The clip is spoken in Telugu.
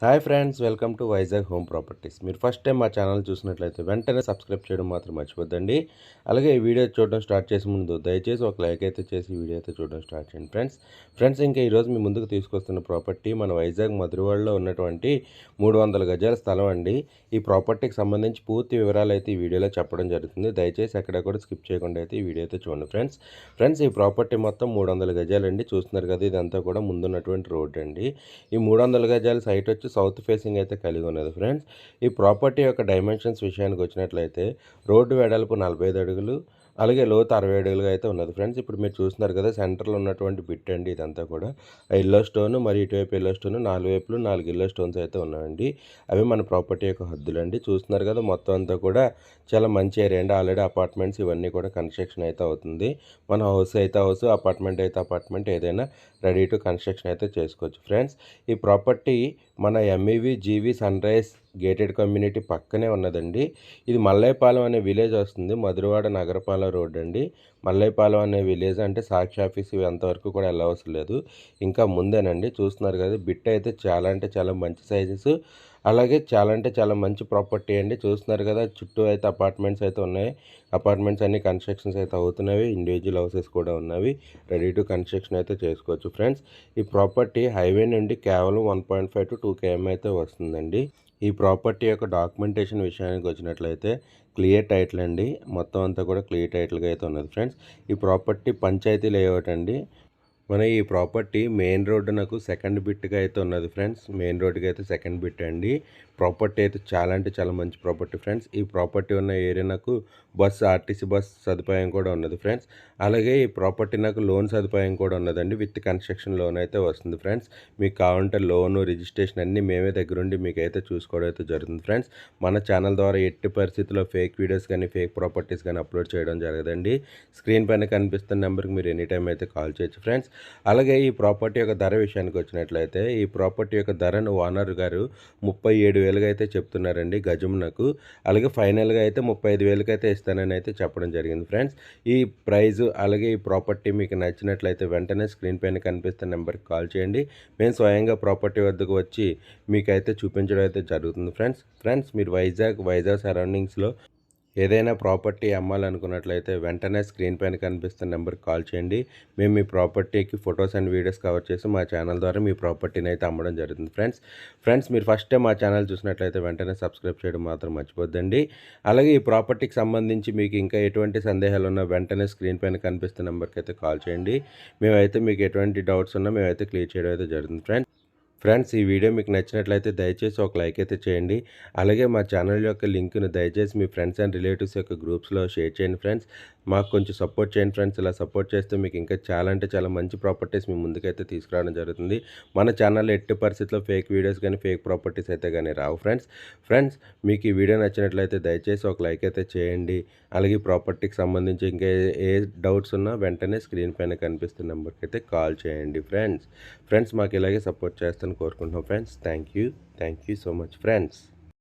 Hi friends, welcome to Vizag home properties. మీరు ఫస్ట్ టైం మా ఛానల్ చూసినట్లయితే వెంటనే సబ్స్క్రైబ్ చేయడం మాత్రం మర్చిపోద్దండి. అలాగే ఈ వీడియో చూడడం స్టార్ట్ చేసే ముందు దయచేసి ఒక లైక్ అయితే చేసి వీడియో అయితే చూడడం స్టార్ట్ చేయండి ఫ్రెండ్స్. ఇంకా ఈరోజు మీ ముందుకు తీసుకొస్తున్న ప్రాపర్టీ మన వైజాగ్ మధురవాడలో ఉన్నటువంటి 300 గజాల స్థలం అండి. ఈ ప్రాపర్టీకి సంబంధించి పూర్తి వివరాలు అయితే ఈ వీడియోలో చెప్పడం జరుగుతుంది. దయచేసి ఎక్కడ కూడా స్కిప్ చేయకుండా అయితే ఈ వీడియో అయితే చూడండి ఫ్రెండ్స్. ఈ ప్రాపర్టీ మొత్తం 300 గజాలండి. చూస్తున్నారు కదా, ఇదంతా కూడా ముందున్నటువంటి రోడ్ అండి. ఈ 300 గజాల సైట్ వచ్చి సౌత్ ఫేసింగ్ అయితే కలిగి ఉన్నది ఫ్రెండ్స్. ఈ ప్రాపర్టీ యొక్క డైమెన్షన్స్ విషయానికి వచ్చినట్లయితే రోడ్డు వెడల్పు 45 అడుగులు, అలాగే లోతు 60 అడుగులుగా అయితే ఉన్నది ఫ్రెండ్స్. ఇప్పుడు మీరు చూస్తున్నారు కదా, సెంటర్లో ఉన్నటువంటి బిట్ అండి ఇదంతా కూడా. ఎల్లో స్టోన్ మరి ఇటువైపు ఎల్లో స్టోన్, 4 వైపులు 4 ఎల్లో స్టోన్స్ అయితే ఉన్నాయండి. అవి మన ప్రాపర్టీ యొక్క హద్దులు అండి. చూస్తున్నారు కదా, మొత్తం అంతా కూడా చాలా మంచి ఏరియా అండి. ఆల్రెడీ అపార్ట్మెంట్స్ ఇవన్నీ కూడా కన్స్ట్రక్షన్ అయితే అవుతుంది. మన హౌస్ అయితే హౌస్, అపార్ట్మెంట్ అయితే అపార్ట్మెంట్, ఏదైనా రెడీ టు కన్స్ట్రక్షన్ అయితే చేసుకోవచ్చు ఫ్రెండ్స్. ఈ ప్రాపర్టీ మన ఎంఈవి జీవి సన్ రైజ్ గేటెడ్ కమ్యూనిటీ పక్కనే ఉన్నదండి. ఇది మల్లైపాలెం అనే విలేజ్ వస్తుంది. మధురవాడ నగరపాలెం రోడ్ అండి. మల్లైపాలెం అనే విలేజ్ అంటే సాక్షి ఆఫీస్ ఇవి అంతవరకు కూడా వెళ్ళవసరం లేదు, ఇంకా ముందేనండి. చూస్తున్నారు కదా, బిట్ అయితే చాలా అంటే చాలా మంచి సైజెస్, అలాగే చాలా అంటే చాలా మంచి ప్రాపర్టీ అండి. చూస్తున్నారు కదా, చుట్టూ అయితే అపార్ట్మెంట్స్ అయితే ఉన్నాయి. అపార్ట్మెంట్స్ అన్ని కన్స్ట్రక్షన్స్ అయితే అవుతున్నవి, ఇండివిజువల్ హౌసెస్ కూడా ఉన్నవి. రెడీ టు కన్స్ట్రక్షన్ అయితే చేసుకోవచ్చు ఫ్రెండ్స్. ఈ ప్రాపర్టీ హైవే నుండి కేవలం 1.5 to 2 km అయితే వస్తుందండి. ఈ ప్రాపర్టీ యొక్క డాక్యుమెంటేషన్ విషయానికి వచ్చినట్లయితే క్లియర్ టైటిల్ అండి. మొత్తం అంతా కూడా క్లియర్ టైటిల్గా అయితే ఉన్నది ఫ్రెండ్స్. ఈ ప్రాపర్టీ పంచాయతీ లేఅవుట్ అండి. మన ఈ ప్రాపర్టీ మెయిన్ రోడ్డు నాకు సెకండ్ బిట్గా అయితే ఉన్నది ఫ్రెండ్స్. మెయిన్ రోడ్డుకి అయితే సెకండ్ బిట్ అండి. ప్రాపర్టీ అయితే చాలా అంటే చాలా మంచి ప్రాపర్టీ ఫ్రెండ్స్. ఈ ప్రాపర్టీ ఉన్న ఏరియా నాకు ఆర్టీసీ బస్ సదుపాయం కూడా ఉన్నది ఫ్రెండ్స్. అలాగే ఈ ప్రాపర్టీ నాకు లోన్ సదుపాయం కూడా ఉన్నదండి. విత్ కన్స్ట్రక్షన్ లోన్ అయితే వస్తుంది ఫ్రెండ్స్. మీకు కావాలంటే లోను రిజిస్ట్రేషన్ అన్నీ మేమే దగ్గరుండి మీకు అయితే చూసుకోవడం అయితే జరుగుతుంది ఫ్రెండ్స్. మన ఛానల్ ద్వారా ఎట్టి పరిస్థితుల్లో ఫేక్ వీడియోస్ కానీ ఫేక్ ప్రాపర్టీస్ కానీ అప్లోడ్ చేయడం జరగదండి. స్క్రీన్ పైన కనిపిస్తున్న నెంబర్కి మీరు ఎనీ టైం అయితే కాల్ చేయొచ్చు ఫ్రెండ్స్. అలాగే ఈ ప్రాపర్టీ యొక్క ధర విషయానికి వచ్చినట్లయితే ఈ ప్రాపర్టీ యొక్క ధరను ఓనర్ గారు 37,000 అయితే చెప్తున్నారండి గజమునకు. అలాగే ఫైనల్గా అయితే 35,000 అయితే ఇస్తానని అయితే చెప్పడం జరిగింది ఫ్రెండ్స్. ఈ ప్రైజు అలాగే ఈ ప్రాపర్టీ మీకు నచ్చినట్లయితే వెంటనే స్క్రీన్ పైన కనిపిస్తున్న నెంబర్కి కాల్ చేయండి. మేము స్వయంగా ప్రాపర్టీ వద్దకు వచ్చి మీకైతే చూపించడం అయితే జరుగుతుంది ఫ్రెండ్స్. మీరు వైజాగ్ సరౌండింగ్స్లో ఏదైనా ప్రాపర్టీ అమ్మాలనుకున్నట్లయితే వెంటనే స్క్రీన్ పైన కనిపిస్తున్న నెంబర్కి కాల్ చేయండి. మేము మీ ప్రాపర్టీకి ఫొటోస్ అండ్ వీడియోస్ కవర్ చేసి మా ఛానల్ ద్వారా మీ ప్రాపర్టీని అయితే అమ్మడం జరుగుతుంది ఫ్రెండ్స్. మీరు ఫస్ట్ టైం మా ఛానల్ చూసినట్లయితే వెంటనే సబ్స్క్రైబ్ చేయడం మాత్రం మర్చిపోద్దండి. అలాగే ఈ ప్రాపర్టీకి సంబంధించి మీకు ఇంకా ఎటువంటి సందేహాలు ఉన్నా వెంటనే స్క్రీన్ పైన కనిపిస్తున్న నెంబర్కి అయితే కాల్ చేయండి. మేమైతే మీకు ఎటువంటి డౌట్స్ ఉన్నా మేమైతే క్లియర్ చేయడం అయితే జరుగుతుంది ఫ్రెండ్స్. ఈ వీడియో మీకు నచ్చినట్లయితే దయచేసి ఒక లైక్ అయితే చేయండి. అలాగే మా ఛానల్ యొక్క లింక్ను దయచేసి మీ ఫ్రెండ్స్ అండ్ రిలేటివ్స్ యొక్క గ్రూప్స్లో షేర్ చేయండి ఫ్రెండ్స్. మాకు కొంచెం సపోర్ట్ చేయండి ఫ్రెండ్స్. ఇలా సపోర్ట్ చేస్తే మీకు ఇంకా చాలా అంటే చాలా మంచి ప్రాపర్టీస్ మీ ముందుకైతే తీసుకురావడం జరుగుతుంది. మన ఛానల్లో ఎట్టి పరిస్థితుల్లో ఫేక్ వీడియోస్ కానీ ఫేక్ ప్రాపర్టీస్ అయితే కానీ రావు ఫ్రెండ్స్. మీకు ఈ వీడియో నచ్చినట్లయితే దయచేసి ఒక లైక్ అయితే చేయండి. అలాగే ప్రాపర్టీకి సంబంధించి ఇంకా ఏ డౌట్స్ ఉన్నా వెంటనే స్క్రీన్ పైన కనిపిస్తున్న నెంబర్కి అయితే కాల్ చేయండి ఫ్రెండ్స్. మాకు ఇలాగే సపోర్ట్ చేస్తాను కోరుకుంటున్నాం friends. Thank you so much friends.